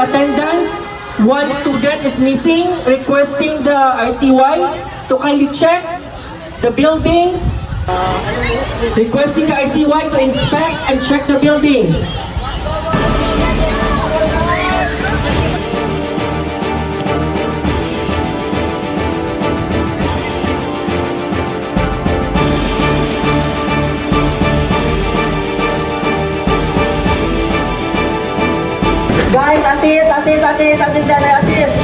the attendance, one student is missing, requesting the RCY to kindly check the buildings, requesting the RCY to inspect and check the buildings. Guys, assist, dyan, assist.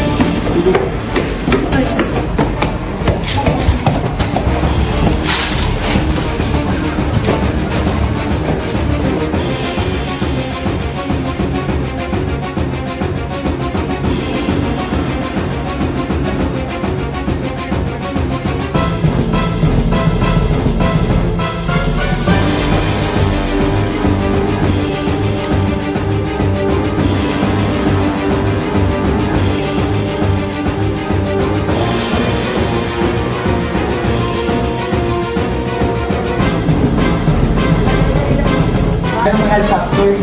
Ang health factor,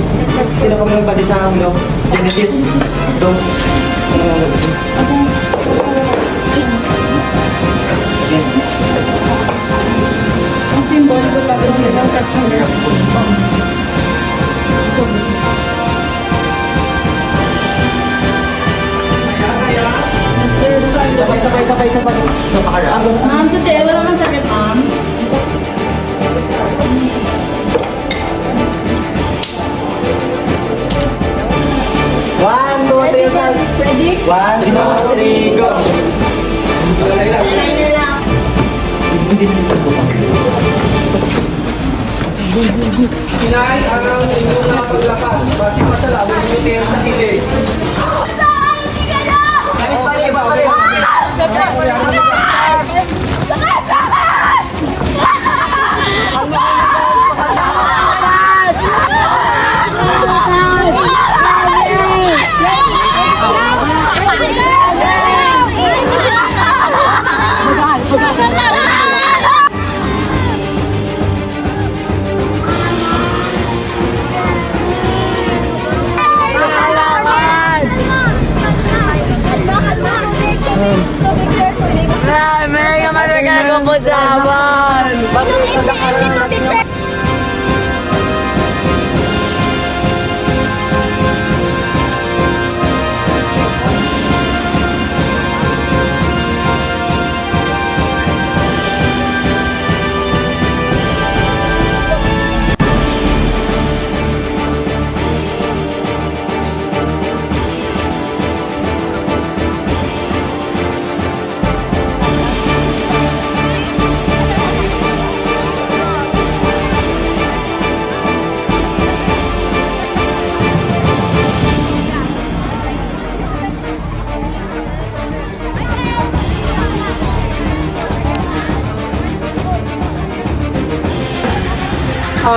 sino kami yung pati sa amlo? Genesis. Ito. Ang symbol ko tapos silang tatlo. Sabay. Sa pakaraan. Ma'am, sa tayo, wala mang sakit, ma'am. One, two, three, start. Ready? 1, 2, 3, go! Lalay na lang. Sinay ang inyong mga paglakas. Basi pasalawin nyo tayo sa kilig. Merry ka po sa aman!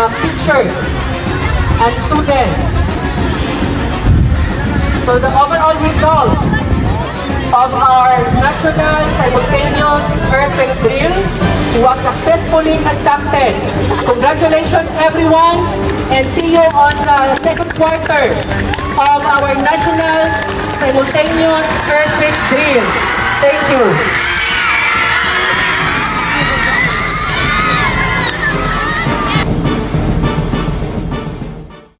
Teachers and students. So the overall results of our national simultaneous earthquake drill was successfully conducted. Congratulations everyone, and see you on the second quarter of our national simultaneous earthquake drill. Thank you.